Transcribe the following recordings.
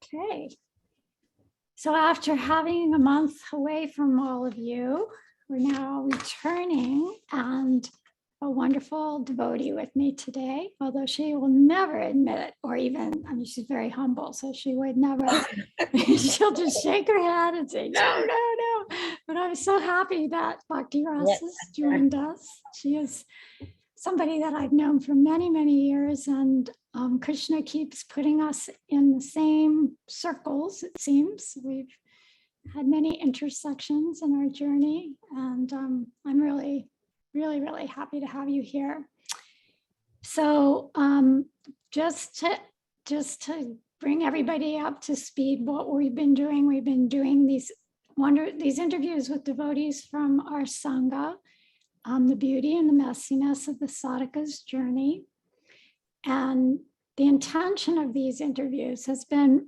Okay. So after having a month away from all of you, we're now returning, and a wonderful devotee with me today, although she will never admit it, or even, I mean, she's very humble, so she would never, she'll just shake her head and say, no, no, no. But I'm so happy that Bhaktirasa has joined us. She is somebody that I've known for many, many years, and Krishna keeps putting us in the same circles, it seems. We've had many intersections in our journey, and I'm really, really, really happy to have you here. So just to bring everybody up to speed, what we've been doing these interviews with devotees from our sanga, the beauty and the messiness of the Sadhaka's journey. And the intention of these interviews has been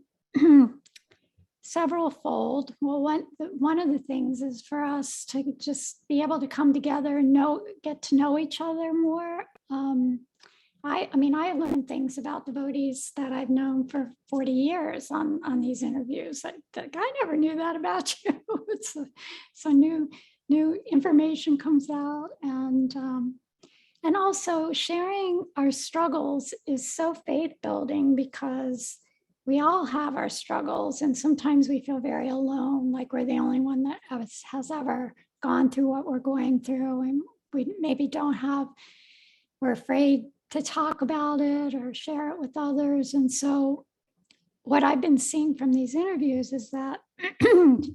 several-fold. Well, one of the things is for us to just be able to come together and get to know each other more. I mean, I learned things about devotees that I've known for 40 years on these interviews. I never knew that about you. So new information comes out, and also sharing our struggles is so faith building, because we all have our struggles, and sometimes we feel very alone, like we're the only one that has ever gone through what we're going through, and we maybe we're afraid to talk about it or share it with others. And so what I've been seeing from these interviews is that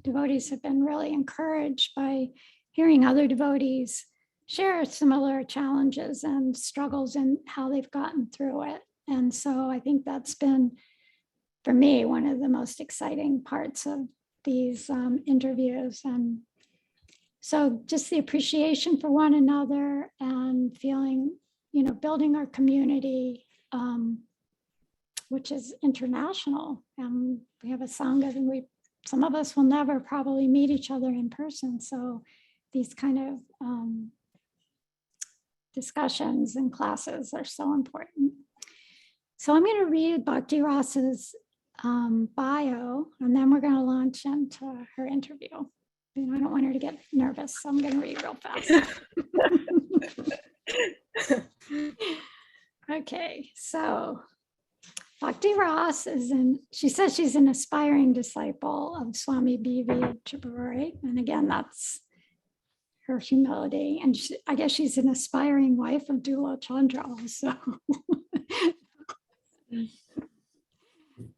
devotees have been really encouraged by hearing other devotees share similar challenges and struggles and how they've gotten through it. And so I think that's been, for me, one of the most exciting parts of these interviews. And so just the appreciation for one another and feeling, building our community, which is international. And we have a sangha, and some of us will never probably meet each other in person. So these kind of discussions and classes are so important. So I'm going to read Bhaktirasa's bio, and then we're going to launch into her interview. I don't want her to get nervous, so I'm going to read real fast. Okay, so Bhaktirasa she says she's an aspiring disciple of Swami B.V. Tripurari, and again, that's her humility. And I guess she's an aspiring wife of Dula Chandra also.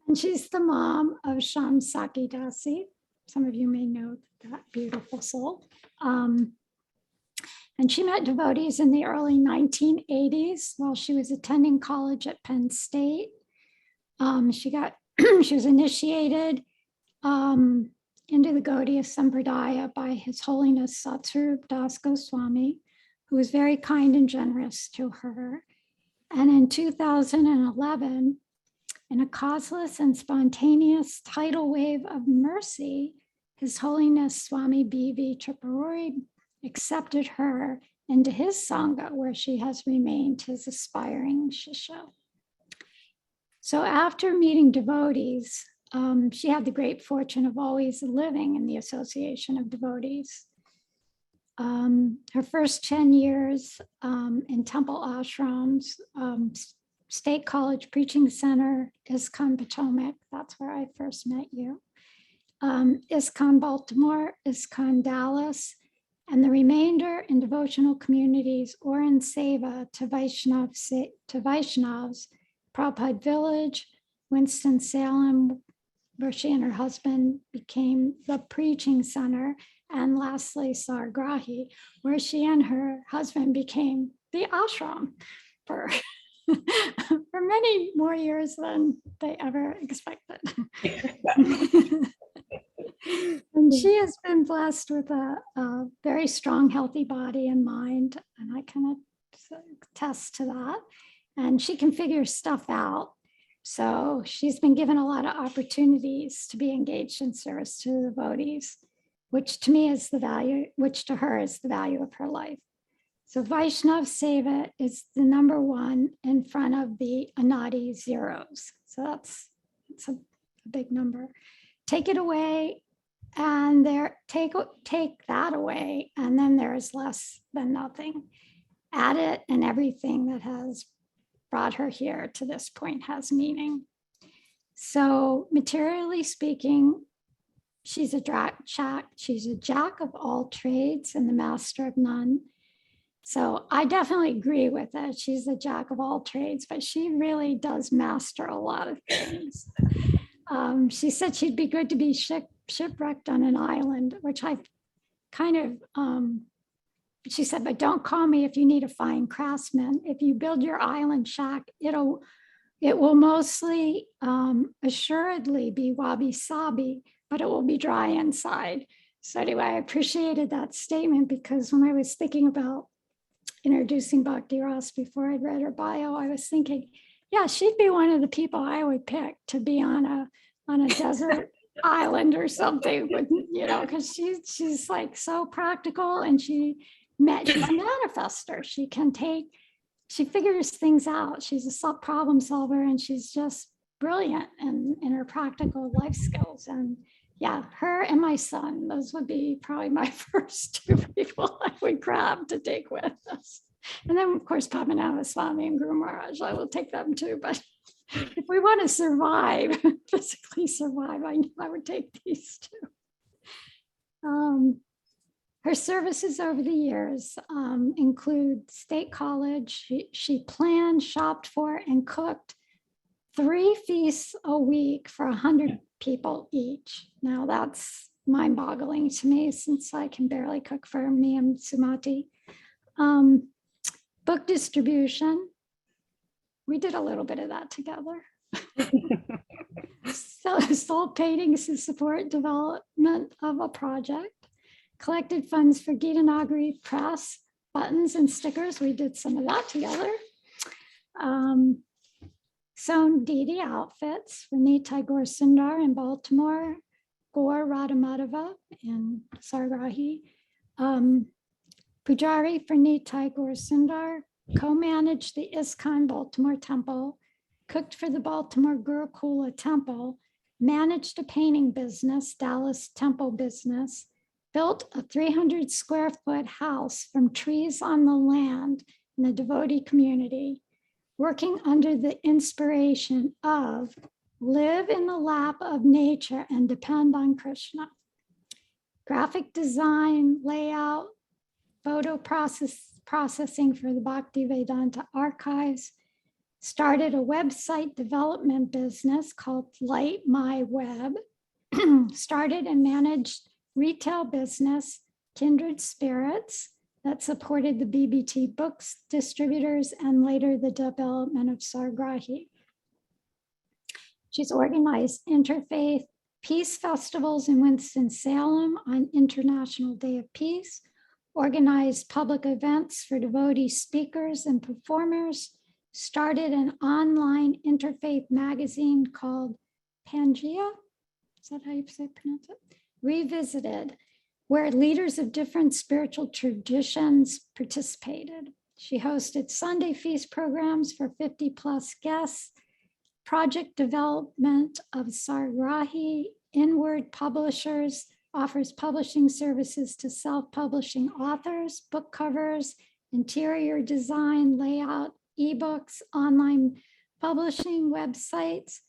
And she's the mom of Shyam Saki Dasi. Some of you may know that beautiful soul. And she met devotees in the early 1980s while she was attending college at Penn State. She was initiated into the Gaudiya Sampradaya by His Holiness Satsvarup Das Goswami, who was very kind and generous to her. And in 2011, in a causeless and spontaneous tidal wave of mercy, His Holiness Swami B.V. Tripurari accepted her into his sangha, where she has remained his aspiring shishya. So after meeting devotees, she had the great fortune of always living in the association of devotees. Her first 10 years in temple ashrams, State College Preaching Center, ISKCON Potomac, that's where I first met you, ISKCON Baltimore, ISKCON Dallas, and the remainder in devotional communities or in seva to Vaishnavs, Prabhupada Village, Winston-Salem, where she and her husband became the preaching center, and lastly, Sargrahi, where she and her husband became the ashram for many more years than they ever expected. And she has been blessed with a very strong, healthy body and mind, and I can attest to that. And she can figure stuff out. So she's been given a lot of opportunities to be engaged in service to the devotees, which to me is the value, which to her is the value of her life. So Vaishnav Seva is the number one in front of the Anadi zeros. So that's a a big number. Take it away, and take that away, and then there is less than nothing. Add it, and everything that has brought her here to this point has meaning. So materially speaking, she's a jack of all trades and the master of none. So I definitely agree with it. She's a jack of all trades, but she really does master a lot of things. She said she'd be good to be shipwrecked on an island, which I kind of, she said, but don't call me if you need a fine craftsman. If you build your island shack, it will mostly assuredly be wabi-sabi, but it will be dry inside. So anyway, I appreciated that statement, because when I was thinking about introducing Bhaktirasa before I'd read her bio, I was thinking, yeah, she'd be one of the people I would pick to be on a desert island or something, with, because she's like so practical, and she's a manifester. She figures things out. She's a problem solver, and she's just brilliant in her practical life skills. And yeah, her and my son, those would be probably my first two people I would grab to take with us. And then, of course, Padmanabha Swami and Guru Maharaj, I will take them too. But if we want to survive, physically survive, I would take these two. Her services over the years include State College. She planned, shopped for, and cooked 3 feasts a week for 100 people each. Now that's mind-boggling to me, since I can barely cook for me and Sumati. Book distribution. We did a little bit of that together. Sold paintings to support development of a project. Collected funds for Gita Nagari press, buttons and stickers. We did some of that together. Sewn Didi outfits for Nitai Gaur Sundar in Baltimore, Gaur Radhamadhava in Sargrahi. Pujari for Nitai Gaur Sundar, co-managed the ISKCON Baltimore Temple, cooked for the Baltimore Gurukula Temple, managed a painting business, Dallas Temple business, built a 300 square foot house from trees on the land in the devotee community, working under the inspiration of live in the lap of nature and depend on Krishna. Graphic design, layout, photo processing for the Bhakti Vedanta archives, started a website development business called Light My Web, started and managed retail business, Kindred Spirits, that supported the BBT books distributors and later the development of Sargrahi. She's organized interfaith peace festivals in Winston-Salem on International Day of Peace, organized public events for devotee speakers and performers, started an online interfaith magazine called Pangea, is that how you pronounce it? Revisited, where leaders of different spiritual traditions participated. She hosted Sunday feast programs for 50 plus guests, project development of Sargrahi, Inward Publishers, offers publishing services to self-publishing authors, book covers, interior design, layout, ebooks, online publishing websites,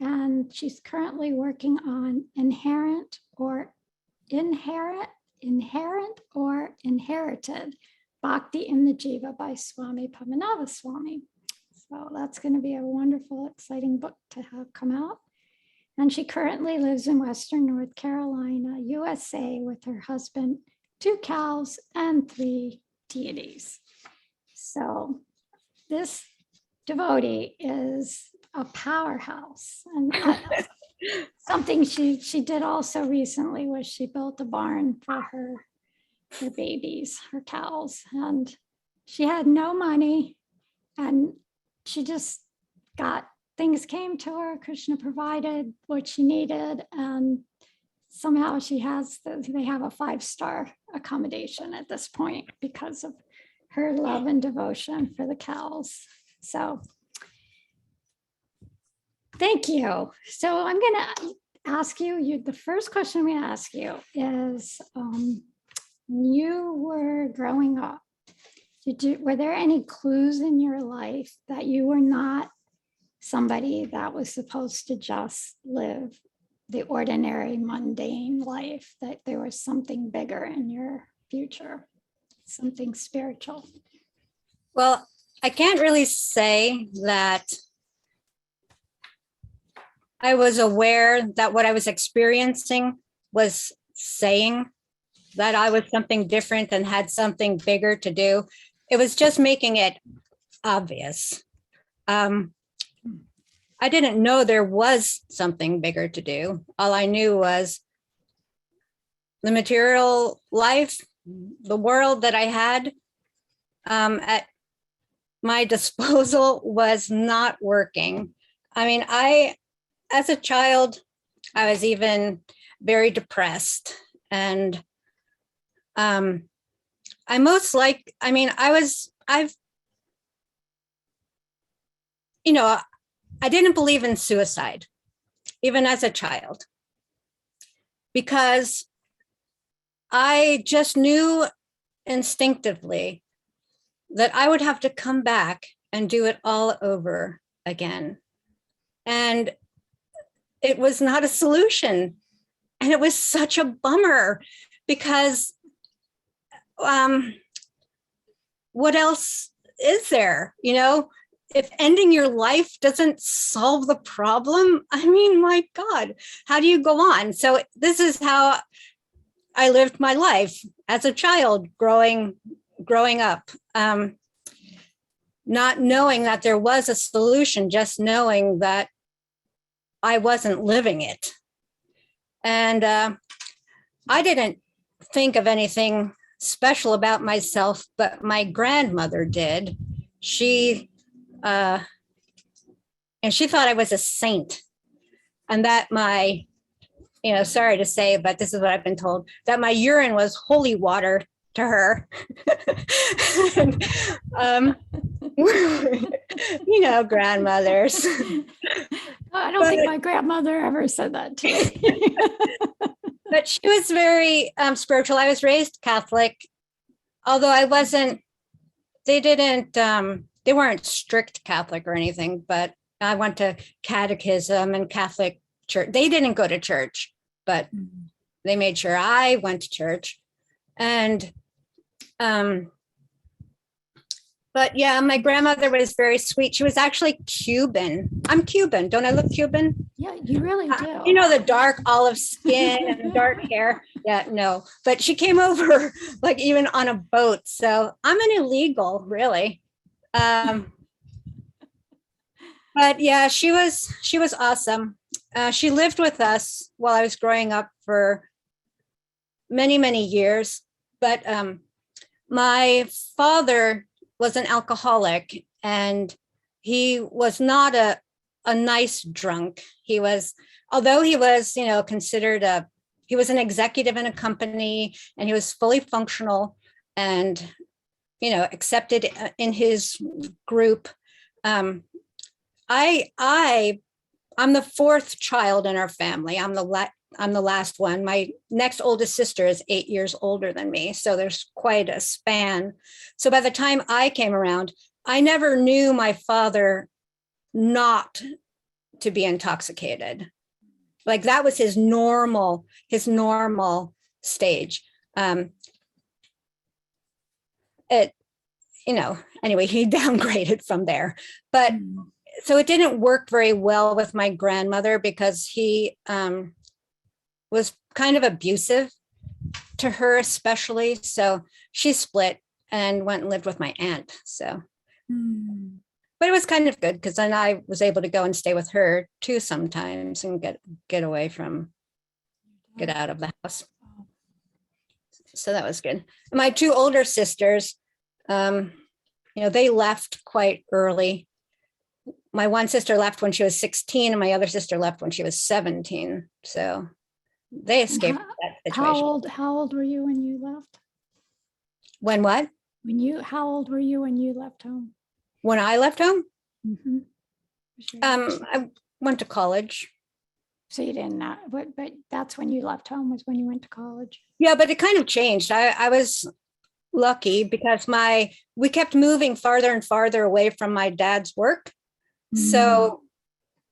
and she's currently working on inherent or inherited Bhakti in the Jiva by Swami Padmanabha Swami. So that's going to be a wonderful, exciting book to have come out. And she currently lives in Western North Carolina, USA, with her husband, 2 cows, and 3 deities. So this devotee is a powerhouse. And something she did also recently was she built a barn for her babies, her cows. And she had no money, and she just got, things came to her. Krishna provided what she needed, and somehow they have a 5-star accommodation at this point because of her love and devotion for the cows. So Thank you. So I'm going to ask you, the first question I'm going to ask you is, when you were growing up, were there any clues in your life that you were not somebody that was supposed to just live the ordinary, mundane life, that there was something bigger in your future, something spiritual? Well, I can't really say that I was aware that what I was experiencing was saying that I was something different and had something bigger to do. It was just making it obvious. I didn't know there was something bigger to do. All I knew was the material life, the world that I had at my disposal was not working. I mean, as a child, I was even very depressed. And I didn't believe in suicide, even as a child, because I just knew instinctively that I would have to come back and do it all over again. And it was not a solution. And it was such a bummer because what else is there? You know, if ending your life doesn't solve the problem, I mean, my God, how do you go on? So this is how I lived my life as a child growing up, not knowing that there was a solution, just knowing that I wasn't living it. And I didn't think of anything special about myself, but my grandmother did. She thought I was a saint, and that sorry to say, but this is what I've been told, that my urine was holy water to her. And, grandmothers. I don't think my grandmother ever said that to me. But she was very spiritual. I was raised Catholic, although they weren't strict Catholic or anything, but I went to catechism and Catholic church. They didn't go to church, but they made sure I went to church. And, but yeah, my grandmother was very sweet. She was actually Cuban. I'm Cuban. Don't I look Cuban? Yeah, you really do. The dark olive skin and the dark hair. Yeah, no, but she came over like even on a boat. So I'm an illegal, really. But yeah, she was awesome. She lived with us while I was growing up for many, many years. But my father was an alcoholic, and he was not a nice drunk. He was, although he was, considered he was an executive in a company, and he was fully functional and, accepted in his group. I'm the fourth child in our family. I'm the last one. My next oldest sister is 8 years older than me. So there's quite a span. So by the time I came around, I never knew my father not to be intoxicated. Like that was his normal stage. Anyway, he downgraded from there. But so it didn't work very well with my grandmother because he was kind of abusive to her, especially. So she split and went and lived with my aunt. So, but it was kind of good because then I was able to go and stay with her too sometimes and get out of the house. So that was good. My two older sisters, they left quite early. My one sister left when she was 16 and my other sister left when she was 17. So they escaped that situation. How old were you when you left? When what? How old were you when you left home? When I left home? Mm-hmm. went to college. So you didn't, but that's when you left home, was when you went to college. Yeah, but it kind of changed. I was lucky because we kept moving farther and farther away from my dad's work. So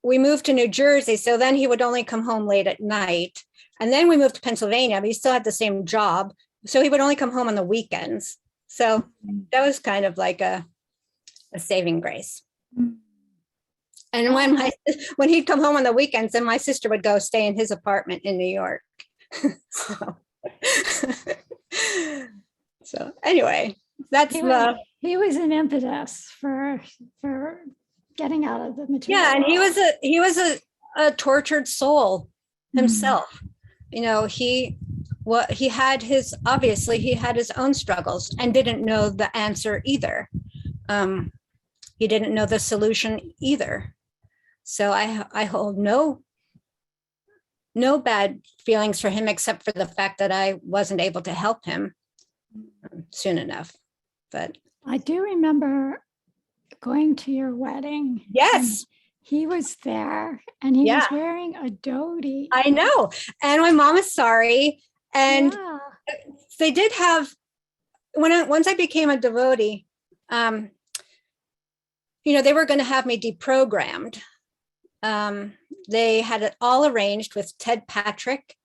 we moved to New Jersey. So then he would only come home late at night. And then we moved to Pennsylvania, but he still had the same job. So he would only come home on the weekends. So that was kind of like a saving grace. And when he'd come home on the weekends, then my sister would go stay in his apartment in New York. So anyway, that's he was an impetus for getting out of the material. Yeah, and he was a tortured soul himself. You know, he had his own struggles and didn't know the answer either. He didn't know the solution either. So I hold no bad feelings for him, except for the fact that I wasn't able to help him soon enough. But I do remember going to your wedding. Yes. He was there and he was wearing a dhoti. I know. And my mom is sorry. And they did have, once I became a devotee, they were going to have me deprogrammed. They had it all arranged with Ted Patrick,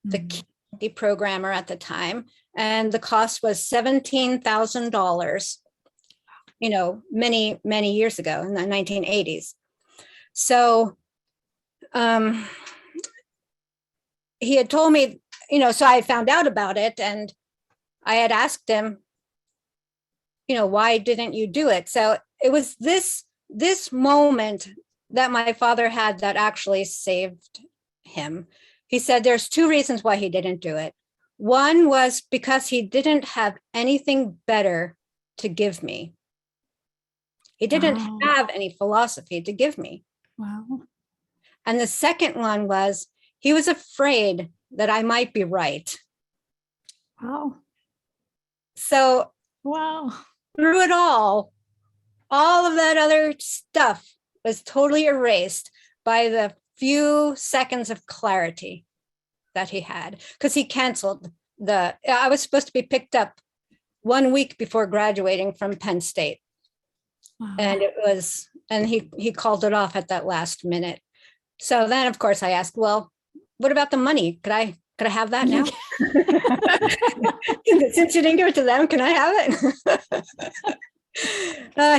the key deprogrammer at the time. And the cost was $17,000, many, many years ago in the 1980s. So he had told me, so I found out about it and I had asked him, why didn't you do it? So it was this moment that my father had that actually saved him. He said there's two reasons why he didn't do it. One was because he didn't have anything better to give me. He didn't have any philosophy to give me. Wow. And the second one was he was afraid that I might be right. Wow. So through it all of that other stuff was totally erased by the few seconds of clarity that he had, because he canceled I was supposed to be picked up 1 week before graduating from Penn State. Wow. And he called it off at that last minute. So then of course I asked, well, what about the money? Could I have that now? Since you didn't give it to them, can I have it?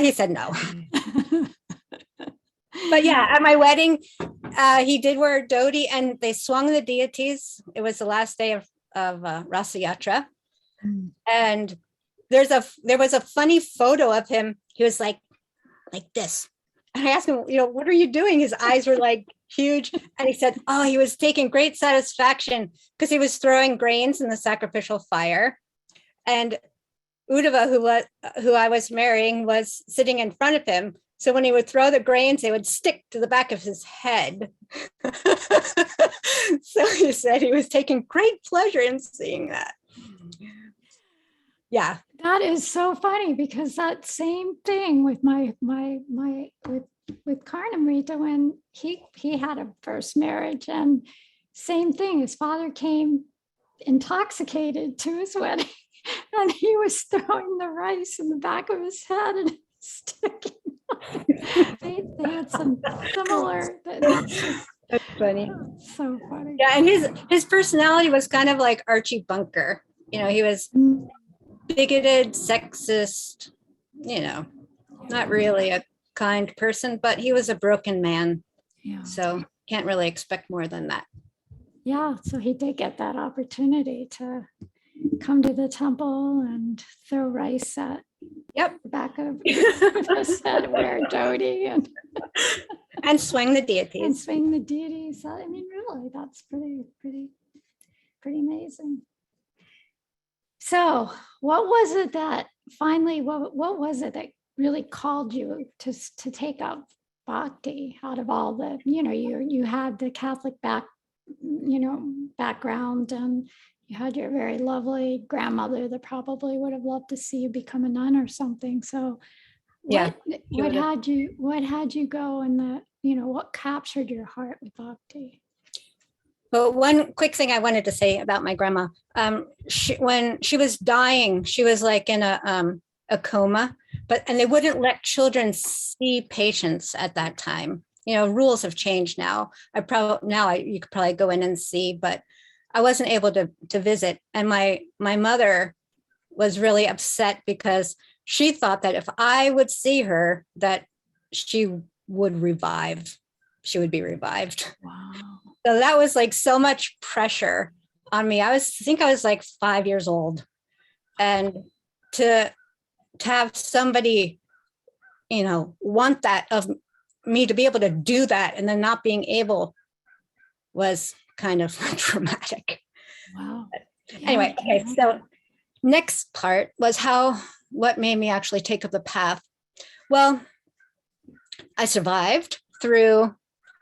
He said no. But yeah, at my wedding, he did wear a dhoti and they swung the deities. It was the last day of Rasa Yatra. And there was a funny photo of him. He was like this. And I asked him, what are you doing? His eyes were like huge. And he said, he was taking great satisfaction because he was throwing grains in the sacrificial fire. And Uddhava, who I was marrying, was sitting in front of him. So when he would throw the grains, they would stick to the back of his head. So he said he was taking great pleasure in seeing that. Yeah. That is so funny, because that same thing with with Karnamrita, when he had a first marriage, and same thing, his father came intoxicated to his wedding and he was throwing the rice in the back of his head and sticking. They had some similar. That's funny. So funny. Yeah, and his personality was kind of like Archie Bunker. He was bigoted, sexist, not really a kind person, but he was a broken man. Yeah. So can't really expect more than that. Yeah, so he did get that opportunity to come to the temple and throw rice at the back of his head, wear a dhoti and swing the deities. And swing the deities. I mean, really, that's pretty amazing. So what was it that finally, what was it that really called you to take up bhakti out of all the, you had the Catholic background, and you had your very lovely grandmother that probably would have loved to see you become a nun or something. So what had you go in what captured your heart with bhakti? But one quick thing I wanted to say about my grandma, when she was dying, she was like in a coma, and they wouldn't let children see patients at that time. Rules have changed now. You could probably go in and see, but I wasn't able to visit. And my mother was really upset because she thought that if I would see her, that she would revive. She would be revived. Wow. So that was like so much pressure on me. I think I was like 5 years old, and to have somebody, want that of me, to be able to do that and then not being able, was kind of traumatic. Wow. Anyway, okay, so next part was what made me actually take up the path. Well, I survived through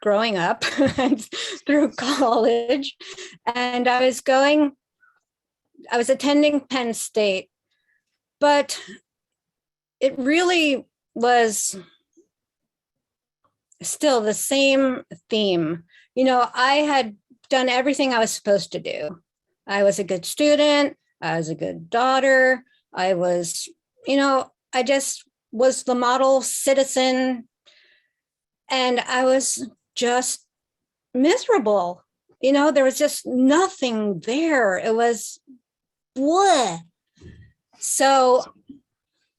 growing up and through college, and I was attending Penn State, but it really was still the same theme. I had done everything I was supposed to do. I was a good student. I was a good daughter. I was, I just was the model citizen. And I was just miserable. There was just nothing there. It was bleh. So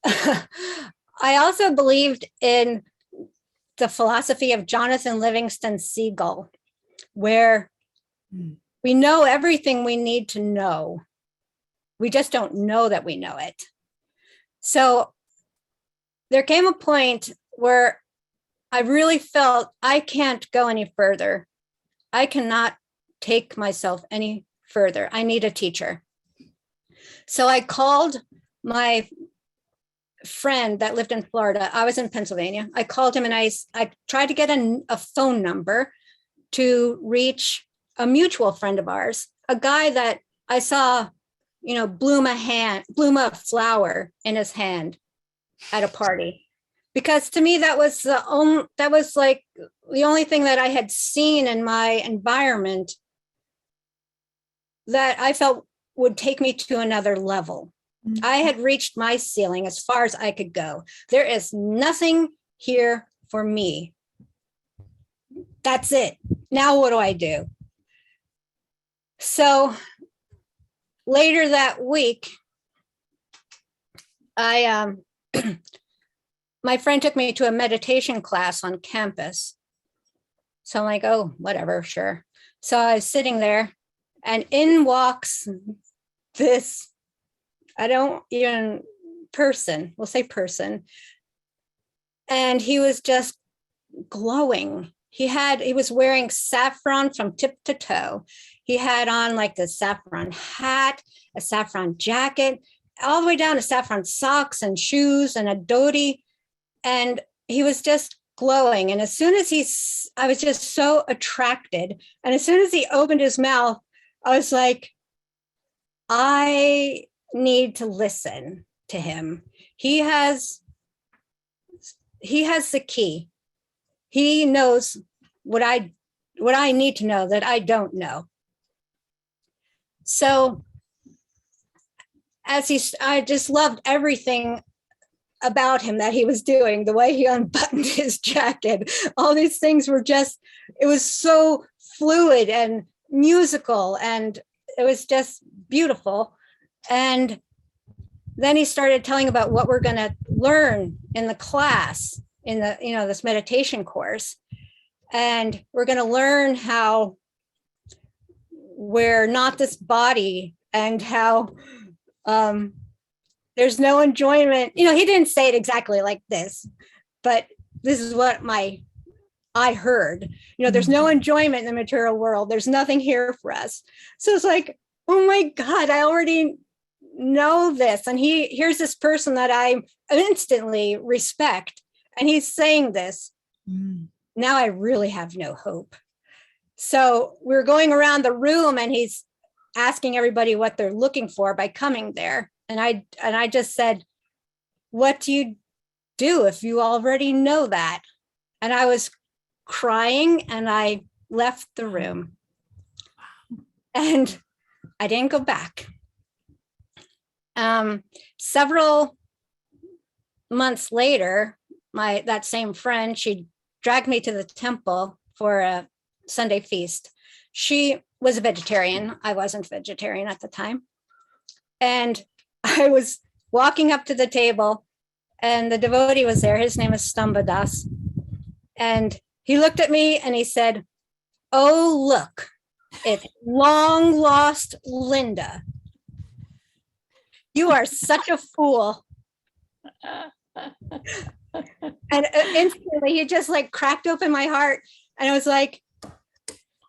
I also believed in the philosophy of Jonathan Livingston Seagull, where we know everything we need to know. We just don't know that we know it. So there came a point where I really felt I can't go any further. I cannot take myself any further. I need a teacher. So I called my friend that lived in Florida. I was in Pennsylvania. I called him and I tried to get a phone number to reach a mutual friend of ours, a guy that I saw, bloom a flower in his hand at a party. Because to me, that was like the only thing that I had seen in my environment that I felt would take me to another level. Mm-hmm. I had reached my ceiling as far as I could go. There is nothing here for me. That's it. Now what do I do? So later that week, my friend took me to a meditation class on campus. So I'm like, oh, whatever, sure. So I was sitting there, and in walks this, person, we'll say person. And he was just glowing. He was wearing saffron from tip to toe. He had on like the saffron hat, a saffron jacket, all the way down to saffron socks and shoes and a dhoti. And he was just glowing. And as soon as I was just so attracted. And as soon as he opened his mouth, I was like, I need to listen to him. He has the key. He knows what I need to know that I don't know. So I just loved everything about him that he was doing, the way he unbuttoned his jacket. All these things were it was so fluid and musical, and it was just beautiful. And then he started telling about what we're going to learn in the class, in the, this meditation course. And we're going to learn how we're not this body, and how there's no enjoyment. He didn't say it exactly like this, but this is what I heard. There's no enjoyment in the material world. There's nothing here for us. So it's like, oh my God, I already know this. And here's this person that I instantly respect, and he's saying this. Now I really have no hope. So we're going around the room, and he's asking everybody what they're looking for by coming there. And I just said, what do you do if you already know that? And I was crying and I left the room. And I didn't go back. Several months later, that same friend, she dragged me to the temple for a Sunday feast. She was a vegetarian. I wasn't vegetarian at the time. And I was walking up to the table and the devotee was there. His name is Stambadas. And he looked at me and he said, "Oh, look, it's long lost Linda. You are such a fool." And instantly he just like cracked open my heart. And I was like,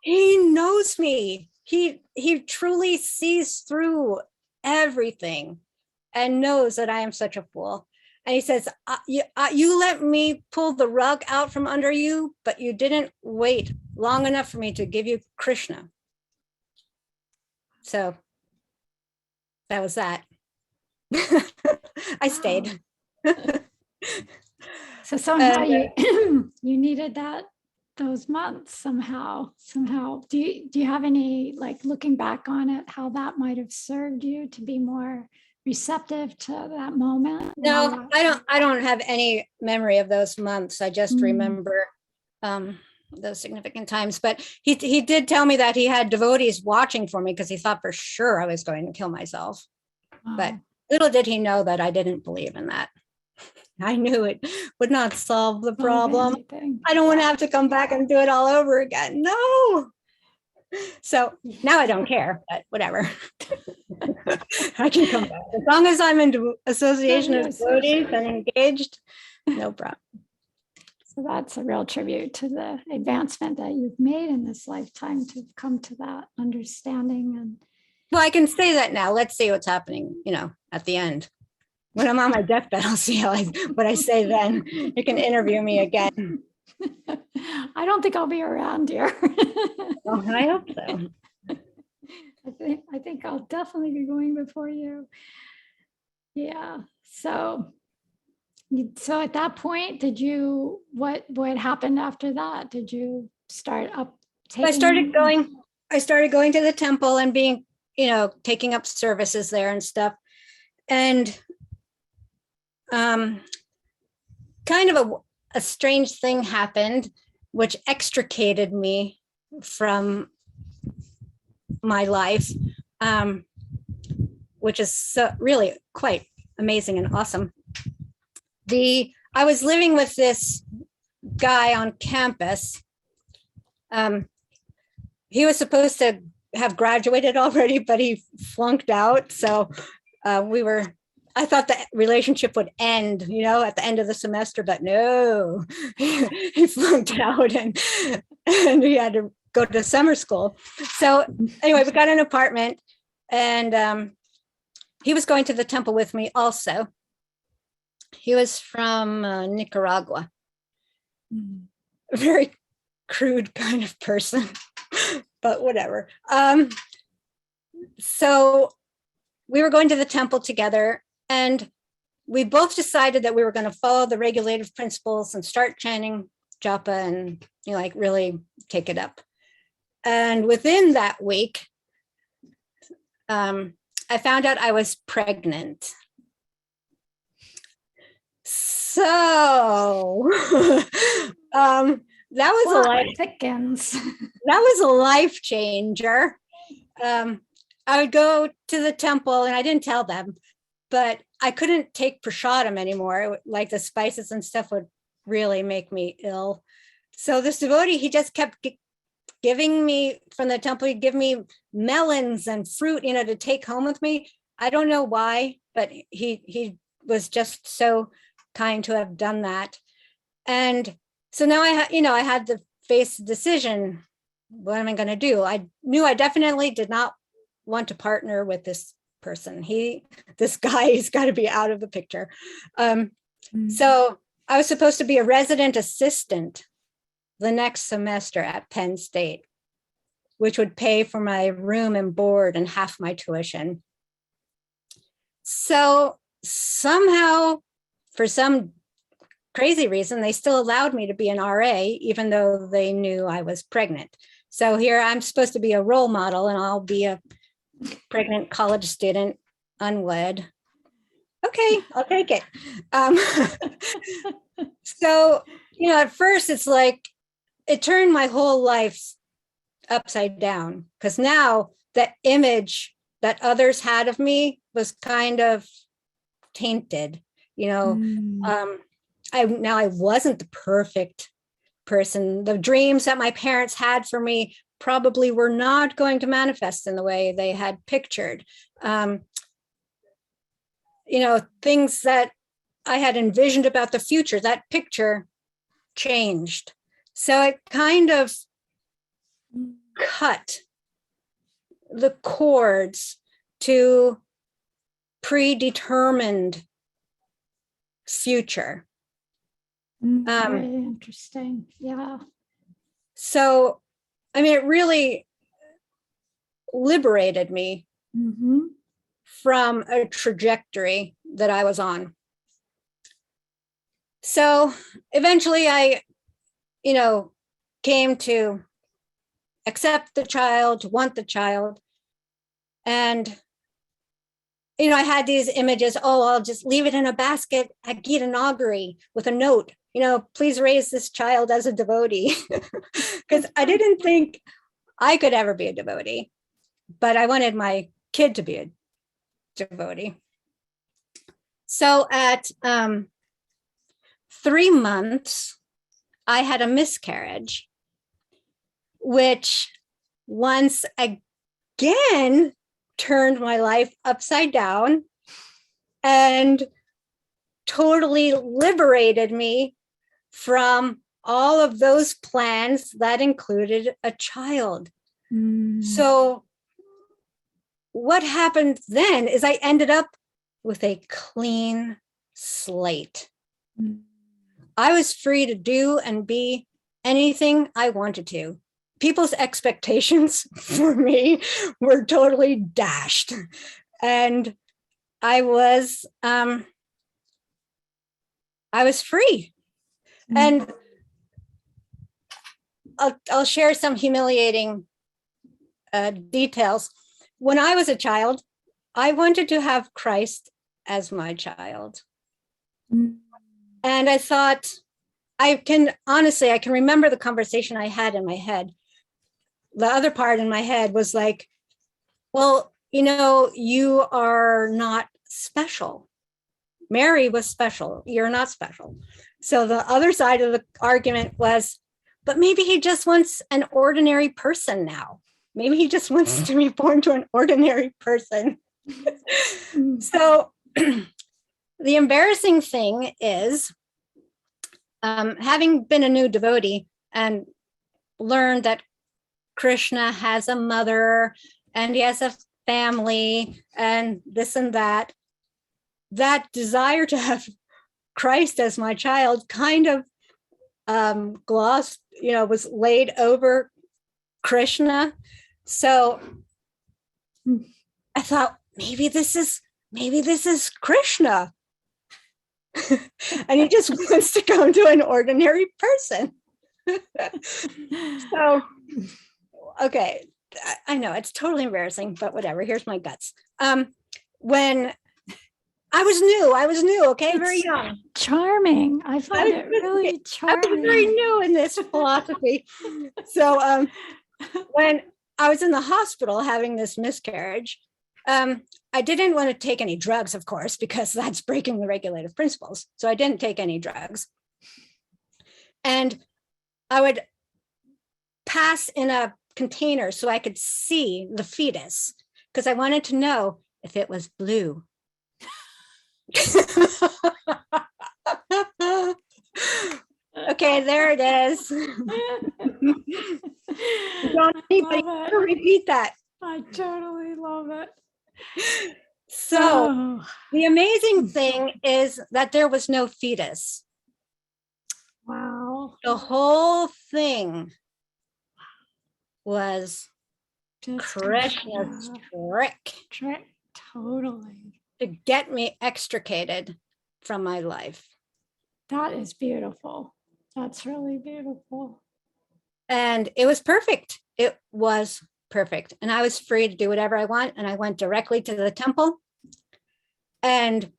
he knows me. He truly sees through everything and knows that I am such a fool. And he says, you let me pull the rug out from under you, but you didn't wait long enough for me to give you Krishna. So that was that. I stayed. So somehow you you needed those months somehow. Do you have any, like, looking back on it, how that might have served you to be more receptive to that moment? No, I don't have any memory of those months. I just remember those significant times. But he did tell me that he had devotees watching for me because he thought for sure I was going to kill myself. But little did he know that I didn't believe in that. I knew it would not solve the problem. I don't want to have to come back and do it all over again. No. So now I don't care, but whatever. I can come back. As long as I'm into association of devotees and engaged, no problem. So that's a real tribute to the advancement that you've made in this lifetime to come to that understanding. And well, I can say that now. Let's see what's happening, at the end. When I'm on my deathbed, I'll see what I say then. You can interview me again. I don't think I'll be around here. Well, I hope so. I think I'll definitely be going before you. Yeah. So at that point, what happened after that? Did you start up? I started going to the temple and being, taking up services there and stuff. And kind of a strange thing happened, which extricated me from my life, which is really quite amazing and awesome. I was living with this guy on campus. He was supposed to have graduated already, but he flunked out. So I thought the relationship would end, at the end of the semester, but no, he flunked out and he had to go to summer school. So anyway, we got an apartment and he was going to the temple with me also. He was from Nicaragua, a very crude kind of person, but whatever. So we were going to the temple together. And we both decided that we were going to follow the regulative principles and start chanting japa and, really take it up. And within that week, I found out I was pregnant. So that was a life changer. I would go to the temple and I didn't tell them, but I couldn't take prasadam anymore. Like the spices and stuff would really make me ill. So this devotee, he just kept giving me from the temple, he'd give me melons and fruit, to take home with me. I don't know why, but he was just so kind to have done that. And so now I had to face the decision. What am I going to do? I knew I definitely did not want to partner with this person. This guy has got to be out of the picture. So I was supposed to be a resident assistant the next semester at Penn State, which would pay for my room and board and half my tuition. So somehow, for some crazy reason, they still allowed me to be an RA, even though they knew I was pregnant. So here I'm supposed to be a role model, and I'll be a pregnant college student, unwed. Okay, I'll take it. So, at first it's like it turned my whole life upside down, because now the image that others had of me was kind of tainted. I wasn't the perfect person. The dreams that my parents had for me probably were not going to manifest in the way they had pictured. Things that I had envisioned about the future, that picture changed. So it kind of cut the cords to predetermined future. Very interesting. Yeah. So, it really liberated me from a trajectory that I was on. So eventually I, came to accept the child, want the child. And, I had these images, I'll just leave it in a basket at Gita Nagari with a note, please raise this child as a devotee. Because I didn't think I could ever be a devotee, but I wanted my kid to be a devotee. So at 3 months, I had a miscarriage, which once again turned my life upside down and totally liberated me from all of those plans that included a child. So what happened then is I ended up with a clean slate. I was free to do and be anything I wanted to. People's expectations for me were totally dashed. And I was free. And I'll share some humiliating details. When I was a child, I wanted to have Christ as my child. And I thought, I can remember the conversation I had in my head. The other part in my head was like, well, you are not special. Mary was special. You're not special. So the other side of the argument was, but maybe he just wants an ordinary person now. Maybe he just wants to be born to an ordinary person. So the embarrassing thing is, having been a new devotee and learned that Krishna has a mother and he has a family and this and that desire to have Christ as my child kind of glossed, was laid over Krishna. So I thought, maybe this is Krishna. And he just wants to come to an ordinary person. So, okay, I know it's totally embarrassing, but whatever. Here's my guts. When I was new, okay, very young. Charming. I find it really charming. I was very new in this philosophy. So when I was in the hospital having this miscarriage, I didn't want to take any drugs, of course, because that's breaking the regulative principles. So I didn't take any drugs. And I would pass in a container so I could see the fetus, because I wanted to know if it was blue. Okay, there it is. Don't anybody repeat that. I totally love it. So the amazing thing is that there was no fetus. Wow. The whole thing was Just Krishna's trick totally. to get me extricated from my life. that is beautiful. That's really beautiful. And it was perfect. It was perfect. And I was free to do whatever I want. And I went directly to the temple. And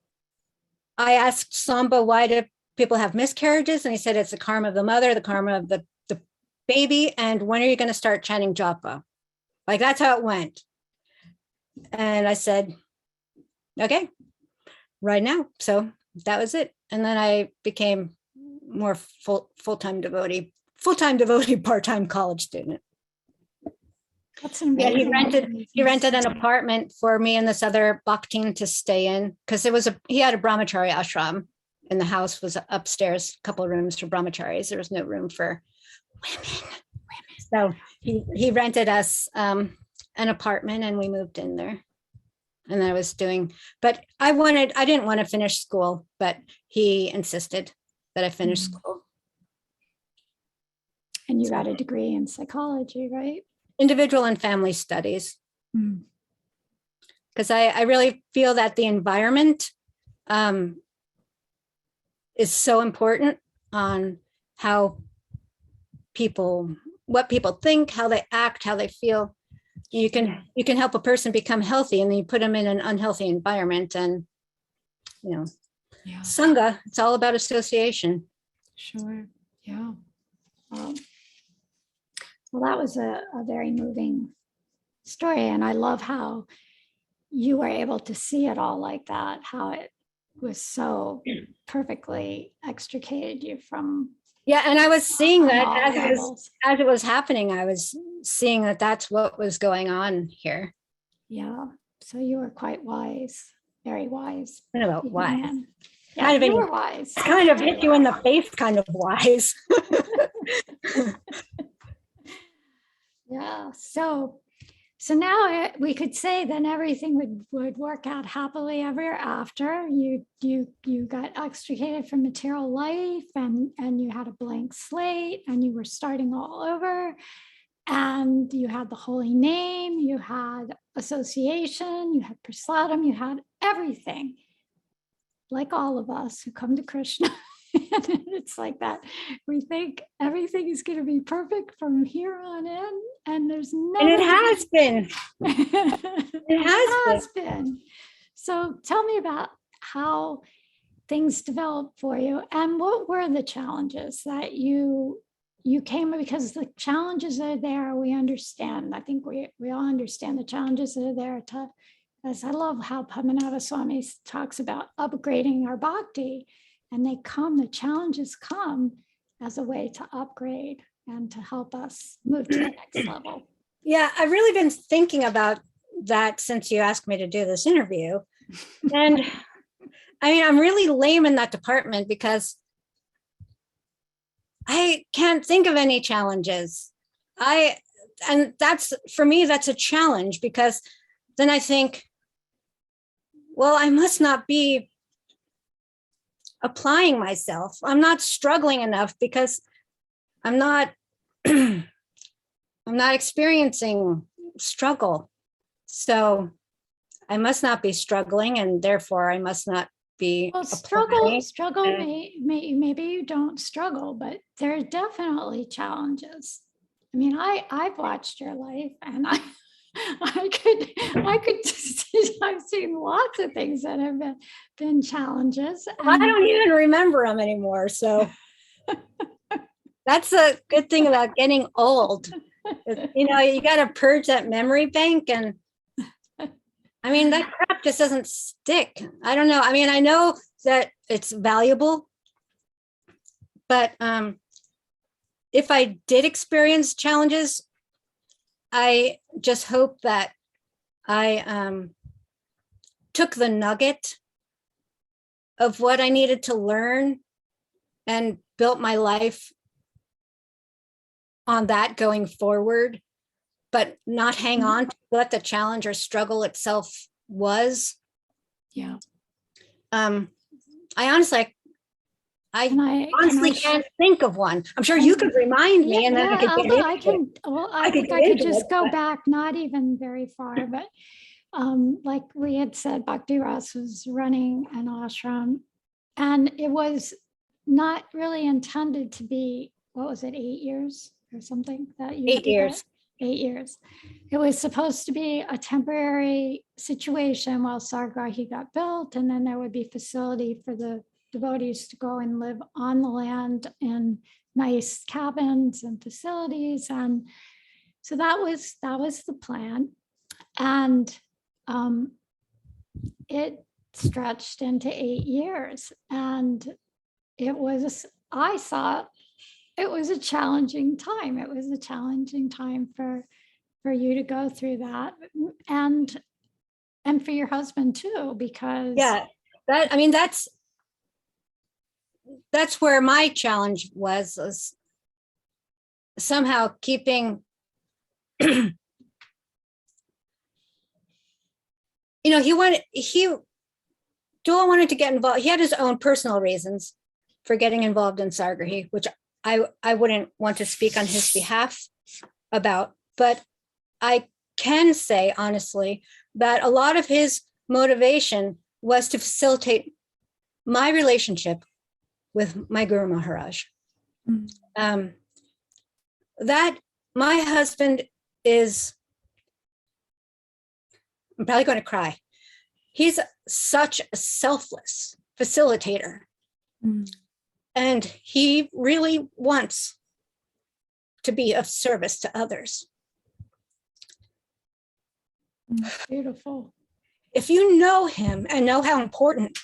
I asked Samba, why do people have miscarriages? And he said, it's the karma of the mother, the karma of the baby. And when are you going to start chanting japa? Like, that's how it went. And I said, okay, right now. So that was it. And then I became more full-time devotee, part-time college student. That's amazing. He rented an apartment for me and this other bhaktin to stay in, because he had a brahmachari ashram, and the house was upstairs, a couple of rooms for brahmacharis. There was no room for women. So he rented us an apartment, and we moved in there. And I was but I didn't want to finish school, but he insisted that I finish school. And you got a degree in psychology, right? Individual and family studies. Because I really feel that the environment is so important on what people think, how they act, how they feel. You can help a person become healthy, and then you put them in an unhealthy environment, and sanga, it's all about association. Sure. Yeah. Well, that was a very moving story. And I love how you were able to see it all like that, how it was so perfectly extricated you from. Yeah. And I was seeing that as it was happening, I was seeing that that's what was going on here. Yeah. So you were quite wise, very wise. I don't know about wise. Yeah, you were wise. Kind of hit you in the face, kind of wise. Yeah. So now we could say then everything would work out happily ever after. You got extricated from material life, and you had a blank slate, and you were starting all over, and you had the holy name, you had association, you had prasadam, you had everything. Like all of us who come to Krishna. It's like that. We think everything is going to be perfect from here on in, and there's no. And it has been. It has been. So tell me about how things developed for you, and what were the challenges that you came, because the challenges are there. We understand. I think we all understand the challenges that are there. As I love how Padmanabha Swami talks about upgrading our bhakti. And the challenges come as a way to upgrade and to help us move to the next level. Yeah, I've really been thinking about that since you asked me to do this interview. And I mean, I'm really lame in that department because I can't think of any challenges. And that's, for me, that's a challenge, because then I think, well, I must not be applying myself. I'm not struggling enough because I'm not experiencing struggle. So I must not be struggling, and therefore I must not be. Well, struggle. Maybe you don't struggle, but there are definitely challenges. I mean, I've watched your life, and I could I've seen lots of things that have been challenges. I don't even remember them anymore. So that's a good thing about getting old. You got to purge that memory bank, and I mean, that crap just doesn't stick. I don't know. I mean, I know that it's valuable, but if I did experience challenges, I just hope that I took the nugget of what I needed to learn and built my life on that going forward, but not hang on to what the challenge or struggle itself was. Yeah. I honestly can't think of one. I'm sure you could remind me, and then I could get into it. I think I could just go back, not even very far, but like we had said, Bhaktirasa was running an ashram, and it was not really intended to be, what was it, 8 years or something that you 8 years. 8 years. It was supposed to be a temporary situation while Sargrahi got built, and then there would be facility for the devotees to go and live on the land in nice cabins and facilities. And so that was the plan. And it stretched into 8 years. And I saw it was a challenging time. It was a challenging time for you to go through that, and for your husband too, because that's where my challenge was somehow keeping Joel wanted to get involved. He had his own personal reasons for getting involved in Sargrahi, which I wouldn't want to speak on his behalf about, but I can say honestly that a lot of his motivation was to facilitate my relationship with my Guru Maharaj. Mm. That my husband is, I'm probably going to cry. He's such a selfless facilitator. Mm. And he really wants to be of service to others. Beautiful. If you know him and know how important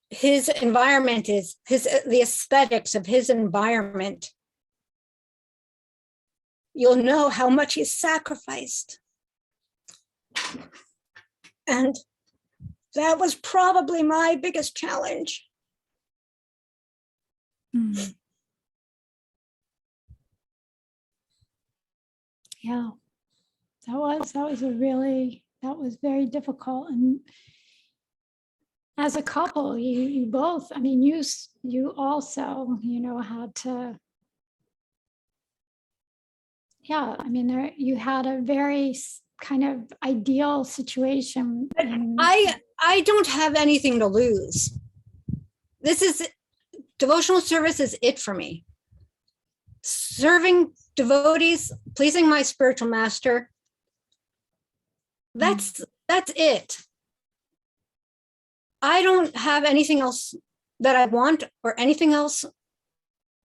his environment is, the aesthetics of his environment, you'll know how much he's sacrificed. And that was probably my biggest challenge. Mm. Yeah, that was very difficult. And as a couple, you both, I mean, you also, had to, you had a very kind of ideal situation. I don't have anything to lose. Devotional service is it for me. Serving devotees, pleasing my spiritual master, that's it. I don't have anything else that I want or anything else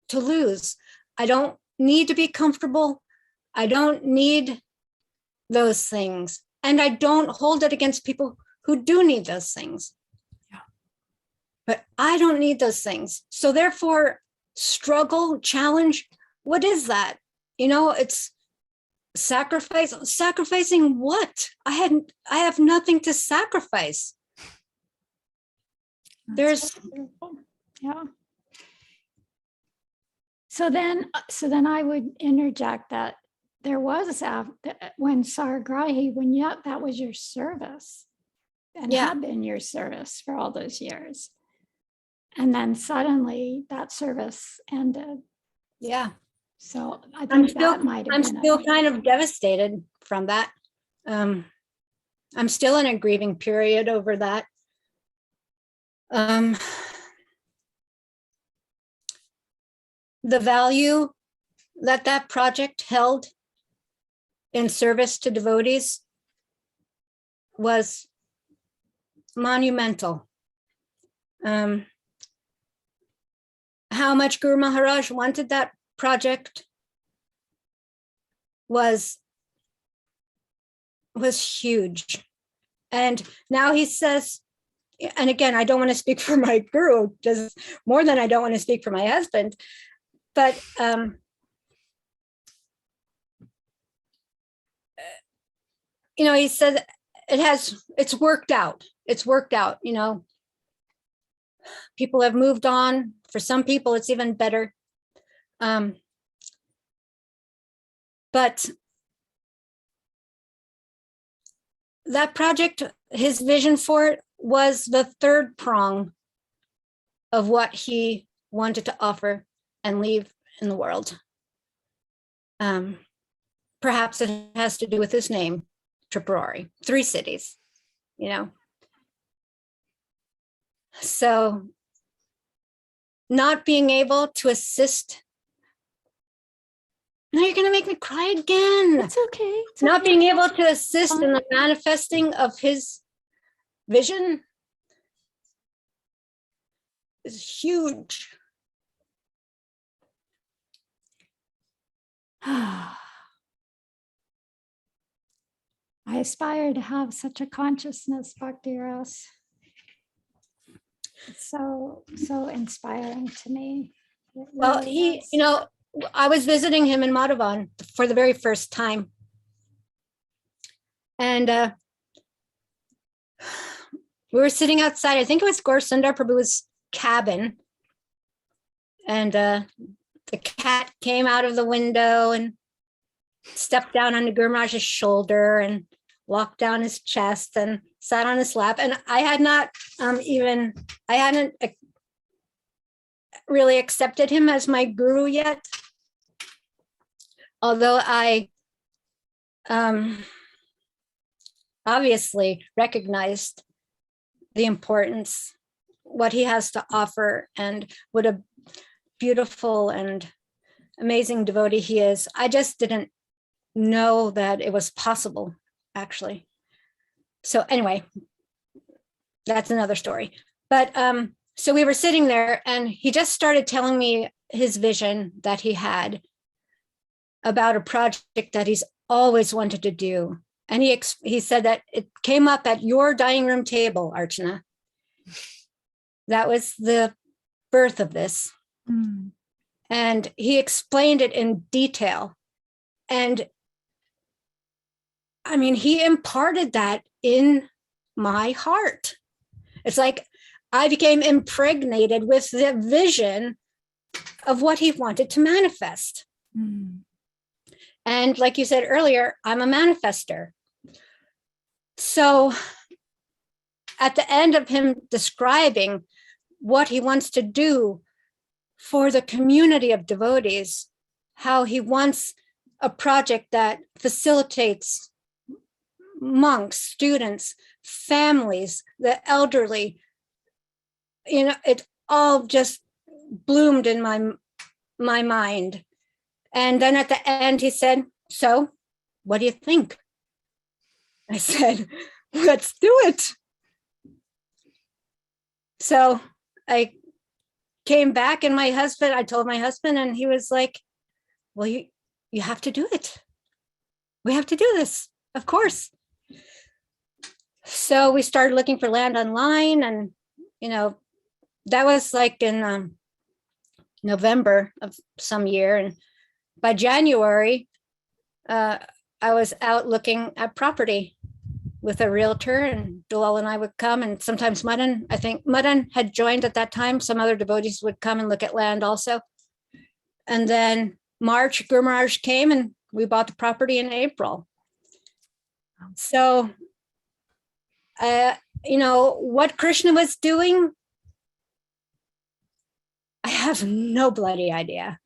to lose. I don't need to be comfortable. I don't need those things. And I don't hold it against people who do need those things. Yeah. But I don't need those things. So therefore, struggle, challenge, what is that? It's sacrifice. Sacrificing what? I have nothing to sacrifice. Yeah. So then I would interject that there was when Sargrahi, that was your service and had been your service for all those years. And then suddenly that service ended. Yeah. So I think that might have been. I'm still kind of devastated from that. I'm still in a grieving period over that. The value that project held in service to devotees was monumental. How much Guru Maharaj wanted that project was huge. And now he says, and again, I don't want to speak for my guru, just more than I don't want to speak for my husband, but he said it's worked out. It's worked out, people have moved on. For some people, it's even better. But that project, his vision for it was the third prong of what he wanted to offer and leave in the world. Perhaps it has to do with his name, Tripurari, 3 cities, So not being able to assist. Now you're going to make me cry again. It's okay. It's Not okay. being able to assist in the manifesting of his vision is huge. I aspire to have such a consciousness, Bhaktirasa. It's so inspiring to me. Well, he, I was visiting him in Madhavan for the very first time. And we were sitting outside, I think it was Gaur Sundar Prabhu's cabin. And the cat came out of the window and stepped down on the Guru Maharaj's shoulder and walked down his chest and sat on his lap. And I had not I hadn't really accepted him as my guru yet. Although I obviously recognized the importance, what he has to offer, and what a beautiful and amazing devotee he is. I just didn't know that it was possible, actually. So anyway, that's another story. But so we were sitting there and he just started telling me his vision that he had about a project that he's always wanted to do. And he said that it came up at your dining room table, Archana. That was the birth of this. Mm. And he explained it in detail. And I mean, he imparted that in my heart. It's like I became impregnated with the vision of what he wanted to manifest. Mm. And like you said earlier, I'm a manifester. So at the end of him describing what he wants to do for the community of devotees, how he wants a project that facilitates monks, students, families, the elderly, it all just bloomed in my mind. And then at the end, he said, "So, what do you think?" I said, "Let's do it." So I came back and I told my husband, and he was like, "Well, you have to do it. We have to do this, of course." So we started looking for land online, and, that was like in November of some year. And by January, I was out looking at property with a realtor, and Dulal and I would come, and sometimes Madan, I think Madan had joined at that time. Some other devotees would come and look at land also. And then March, Guru Maharaj came and we bought the property in April. So, what Krishna was doing, I have no bloody idea.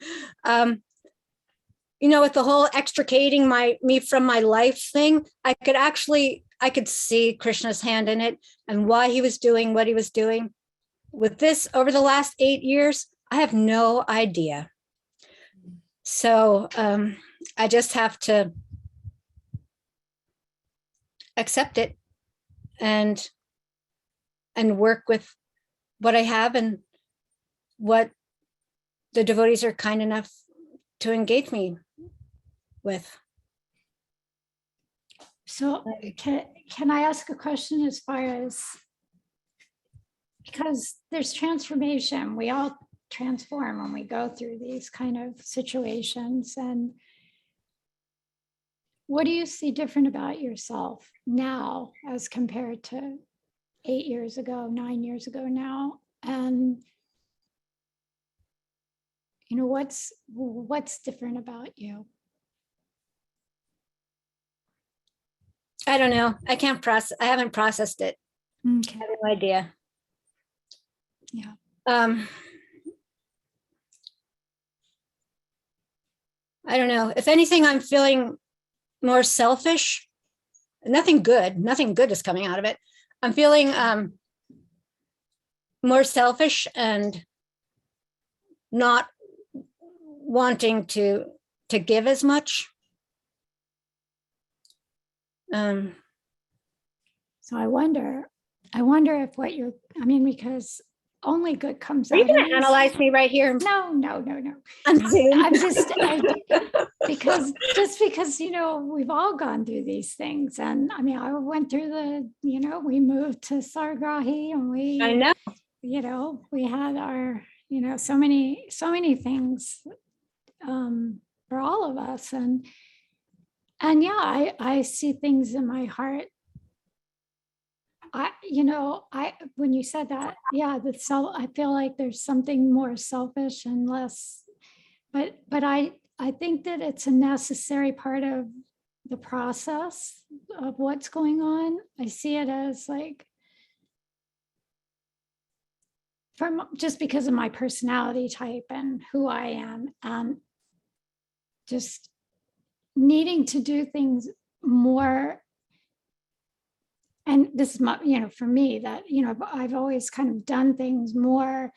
With the whole extricating me from my life thing, I could see Krishna's hand in it and why he was doing what he was doing. With this, over the last 8 years, I have no idea. So I just have to accept it and work with what I have and what the devotees are kind enough to engage me with. So can I ask a question as far as, because there's transformation, we all transform when we go through these kind of situations, and what do you see different about yourself now as compared to 8 years ago, 9 years ago now? And what's different about you? I don't know. I haven't processed it. Okay. I have no idea. Yeah. I don't know. If anything, I'm feeling more selfish. Nothing good is coming out of it. I'm feeling more selfish and not wanting to give as much. So I wonder if what you're, I mean, because only good comes Are you out going of to these. analyze me right here? No. On Zoom? I'm just, because, you know, we've all gone through these things. And I mean, I went through the, you know, we moved to Sargrahi and I know. you know, we had our, you know, so many things for all of us. And yeah, I see things in my heart. When you said that, yeah, I feel like there's something more selfish and less, but I think that it's a necessary part of the process of what's going on. I see it as like, just because of my personality type and who I am, and just needing to do things more. And this is my, you know, for me, that, you know, I've always kind of done things more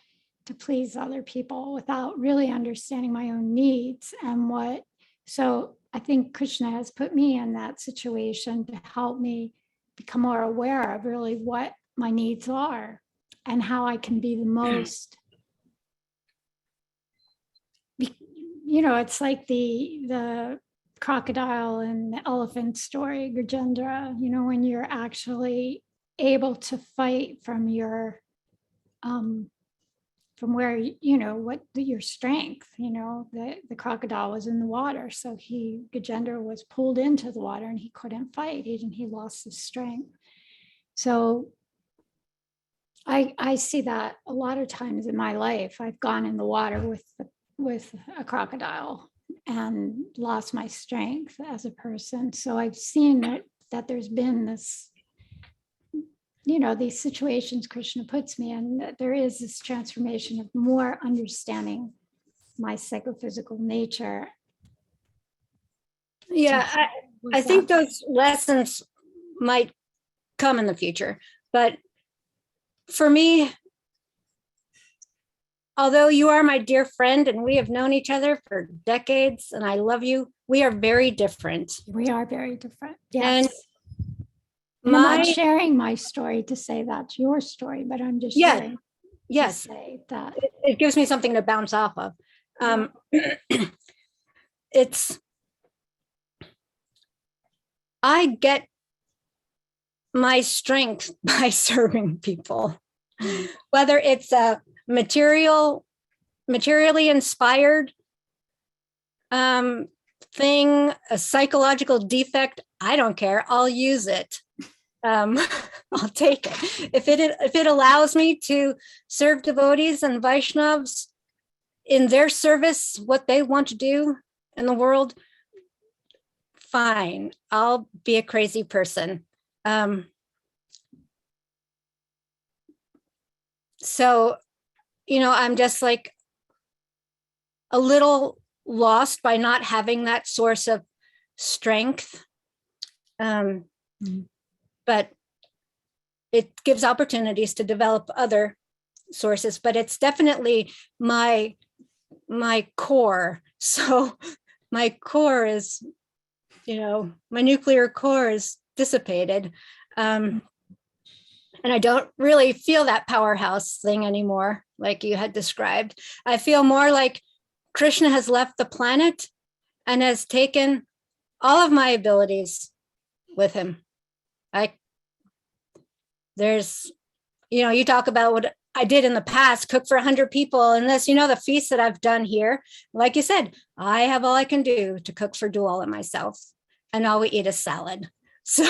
to please other people without really understanding my own needs and so I think Krishna has put me in that situation to help me become more aware of really what my needs are and how I can be the most, you know, it's like the crocodile and the elephant story, Gajendra, you know, when you're actually able to fight from your, from where, you know, your strength, you know, the crocodile was in the water. So Gajendra was pulled into the water and he couldn't fight. He lost his strength. So I see that a lot of times in my life. I've gone in the water with a crocodile and lost my strength as a person. So I've seen that there's been this, you know, these situations Krishna puts me in, that there is this transformation of more understanding my psychophysical nature. Yeah, I think those lessons might come in the future. But for me, although you are my dear friend and we have known each other for decades and I love you, we are very different. We are very different. Yes. And I'm not sharing my story to say that's your story, but I'm just sharing. Yes. To say that it gives me something to bounce off of. I get my strength by serving people, whether it's a materially inspired thing, a psychological defect, I don't care. I'll use it. I'll take it. If it allows me to serve devotees and Vaishnavas in their service, what they want to do in the world, fine. I'll be a crazy person. So, you know, I'm just like a little lost by not having that source of strength. But it gives opportunities to develop other sources, but it's definitely my core. So my core is, you know, my nuclear core is dissipated. And I don't really feel that powerhouse thing anymore, like you had described. I feel more like Krishna has left the planet and has taken all of my abilities with him. There's, you know, you talk about what I did in the past, cook for 100 people, and this, you know, the feasts that I've done here, like you said, I have all I can do to cook for Duala myself, and all we eat is salad. So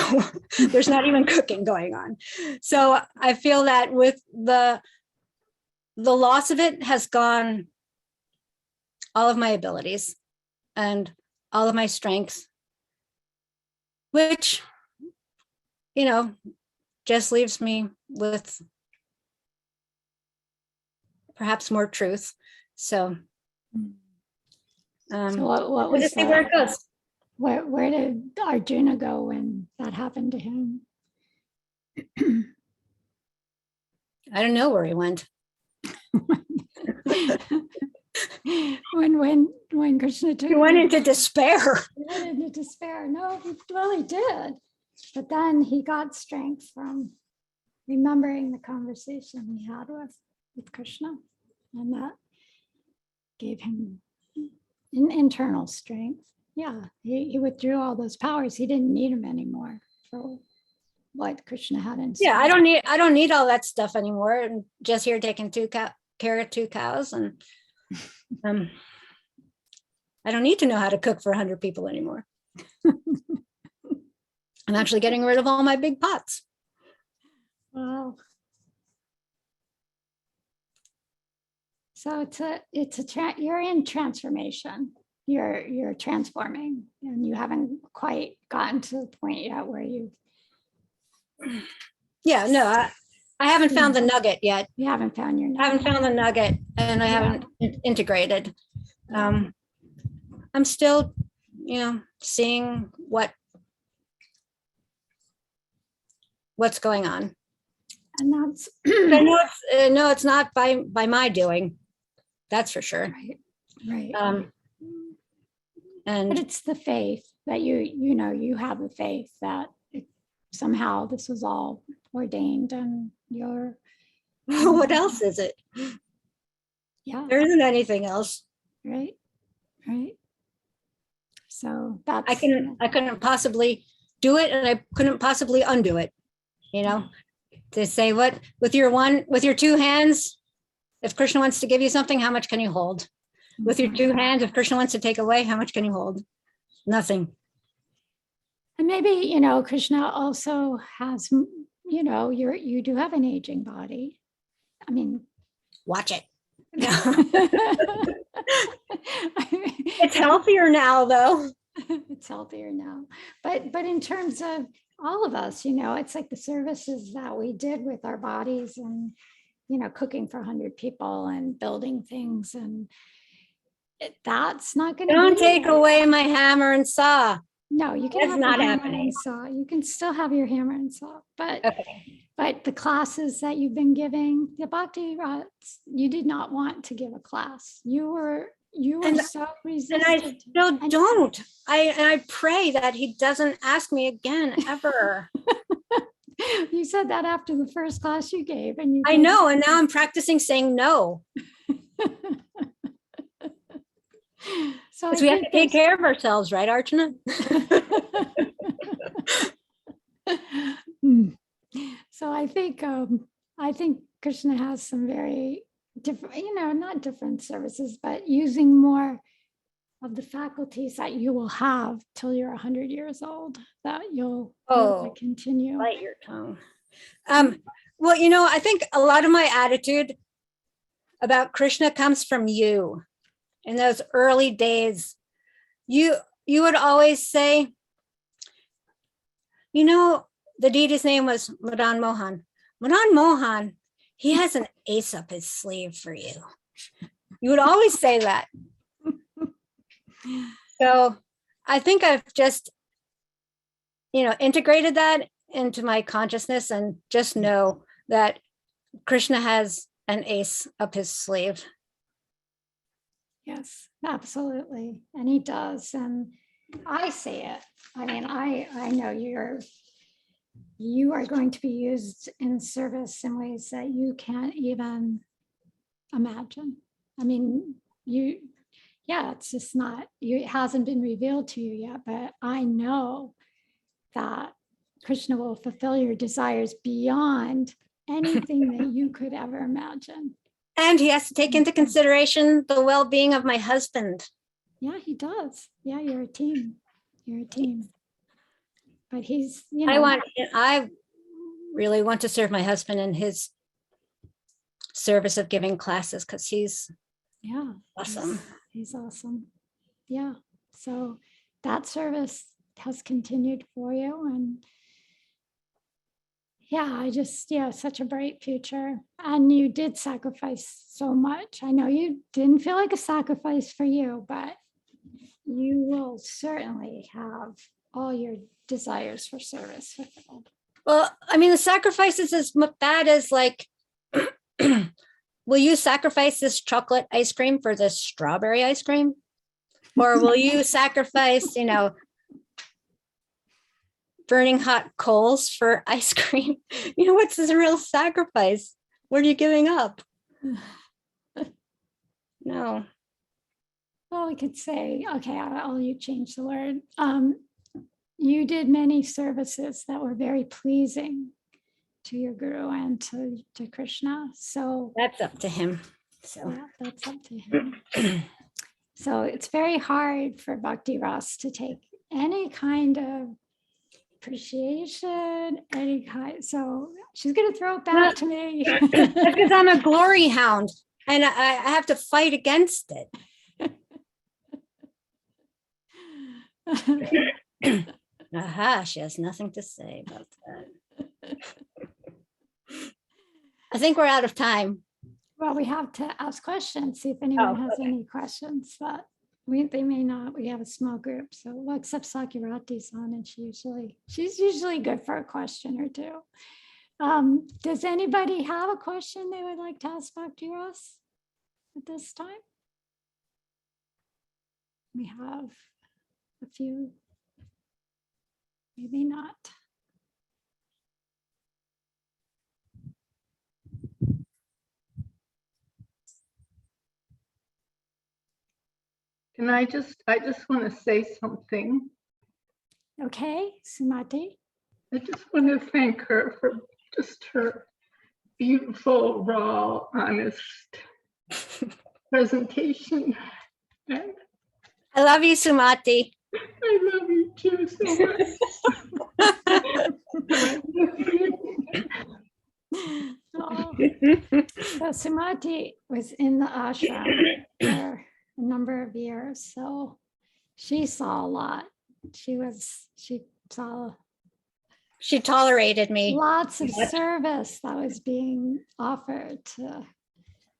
there's not even cooking going on. So I feel that with the loss of it has gone all of my abilities and all of my strengths, which, you know, just leaves me with perhaps more truth. So, what was see where it goes. Where did Arjuna go when that happened to him? I don't know where he went. when Krishna took He went into despair. he went into despair. No, he really did. But then he got strength from remembering the conversation he had with Krishna, and that gave him an internal strength. Yeah, he withdrew all those powers. He didn't need them anymore for what Krishna had in store. Yeah, I don't need all that stuff anymore. I'm just here taking care of 2 cows, and I don't need to know how to cook for 100 people anymore. I'm actually getting rid of all my big pots. Wow. So you're in transformation. You're transforming, and you haven't quite gotten to the point yet where you. Yeah, no, I haven't found the nugget yet. You haven't found your nugget. I haven't found the nugget, and I haven't integrated. I'm still, seeing what's going on. And that's I know it's not by my doing. That's for sure. Right. And but it's the faith that you have the faith that somehow this was all ordained, and you're. What else is it? Yeah. There isn't anything else. Right. So that's. I couldn't possibly do it, and I couldn't possibly undo it. To say what with your 2 hands, if Krishna wants to give you something, how much can you hold? With your 2 hands, if Krishna wants to take away, how much can you hold? Nothing. And maybe, Krishna also has, you do have an aging body. I mean, watch it. It's healthier now, though. It's healthier now. But in terms of all of us, it's like the services that we did with our bodies, and, cooking for 100 people and building things, and that's not going to. Don't take away my hammer and saw. No, you can. That's not happening. Saw. You can still have your hammer and saw, but the classes that you've been giving, the Bhakti Rats, you did not want to give a class. You were so resistant. And I still don't. I pray that he doesn't ask me again ever. You said that after the first class you gave, and I know, and now I'm practicing saying no. So we have to take care of ourselves, right, Archana? So I think Krishna has some very different, not different services, but using more of the faculties that you will have till you're 100 years old, that you'll continue. Bite your tongue. Well, I think a lot of my attitude about Krishna comes from you. In those early days, you would always say, the deity's name was Madan Mohan. Madan Mohan, he has an ace up his sleeve for you. You would always say that. So I think I've just, integrated that into my consciousness, and just know that Krishna has an ace up his sleeve. Yes, absolutely. And he does. And I see it. I mean, I know you are going to be used in service in ways that you can't even imagine. I mean, it's just not, it hasn't been revealed to you yet, but I know that Krishna will fulfill your desires beyond anything that you could ever imagine. And he has to take into consideration the well-being of my husband. Yeah, he does. Yeah, you're a team. But he's, I really want to serve my husband in his service of giving classes, because he's awesome. He's awesome. Yeah. So that service has continued for you, and such a bright future. And you did sacrifice so much. I know you didn't feel like a sacrifice for you, but you will certainly have all your desires for service fulfilled. Well, I mean, the sacrifice is as bad as like will you sacrifice this chocolate ice cream for this strawberry ice cream? Or will you sacrifice, burning hot coals for ice cream? What's this real sacrifice? What are you giving up? No. Well, we could say, okay, I'll you change the word. You did many services that were very pleasing to your guru and to Krishna. So that's up to him. So yeah, that's up to him. So it's very hard for Bhaktirasa to take any kind of appreciation, any kind. So she's going to throw it back to me. Because I'm a glory hound and I have to fight against it. Aha, she has nothing to say about that. I think we're out of time. Well, we have to ask questions, see if anyone has any questions, but they may not. We have a small group, so well, except Sakirati's on, and she's usually good for a question or two. Does anybody have a question they would like to ask Bhaktirasa at this time? We have a few, maybe not. And I just want to say something. Okay, Sumati. I just want to thank her for just her beautiful, raw, honest presentation. And I love you, Sumati. I love you too so much. Oh. So Sumati was in the ashram for a number of years, so she saw a lot. She saw She tolerated me. lots of service that was being offered to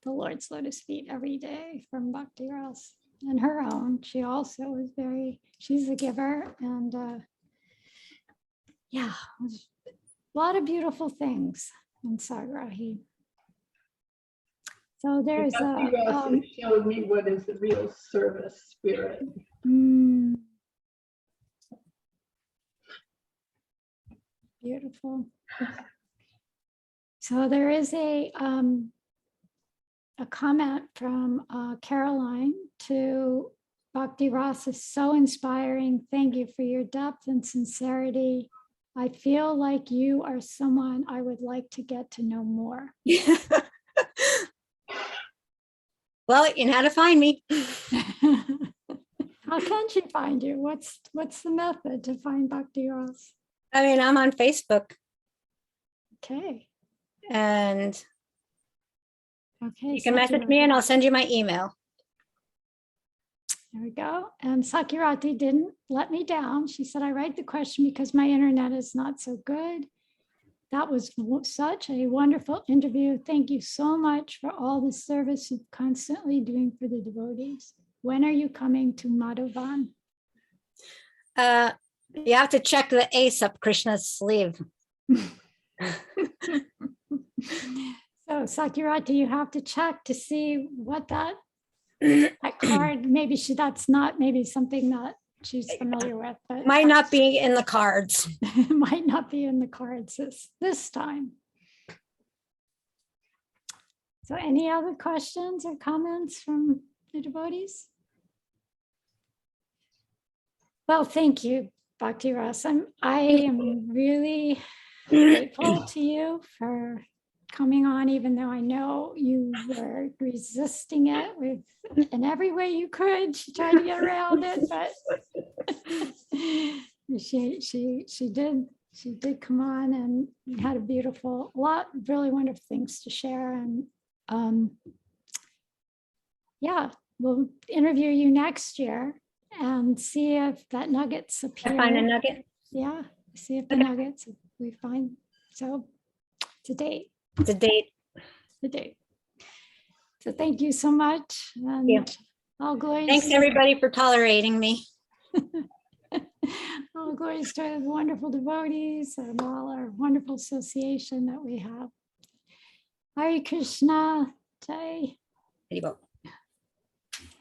the Lord's lotus feet every day from Bhaktirasa and her own. She also was she's a giver, and yeah, it was a lot of beautiful things in Sagrahi. So there's Bhaktirasa showed me what is a real service spirit. Beautiful. So there is a comment from Caroline to Bhaktirasa is so inspiring. Thank you for your depth and sincerity. I feel like you are someone I would like to get to know more. Well, you know how to find me. How can she find you? What's the method to find Bhaktirasa? I mean, I'm on Facebook. Okay. And Okay. you can message me and I'll send you my email. There we go. And Sakirati didn't let me down. She said, I write the question because my internet is not so good. That was such a wonderful interview. Thank you so much for all the service you're constantly doing for the devotees. When are you coming to Madhavan? You have to check the ace up Krishna's sleeve. So Sakirati, you have to check to see what that card, maybe that's not maybe something that she's familiar with, but Might not be in the cards. might not be in the cards this time. So any other questions or comments from the devotees? Well, thank you, Bhaktirasa. I am really grateful to you for coming on, even though I know you were resisting it in every way you could. She tried to get around it, but she did come on, and we had a lot of really wonderful things to share. And yeah, we'll interview you next year and see if that nuggets appear. I find a nugget. Yeah, see if the nuggets we find. So to date. The date. The date. So thank you so much. And Yeah. all glories. Thanks everybody for tolerating me. All glories to the wonderful devotees and all our wonderful association that we have. Hare Krishna. Jai. Haribol.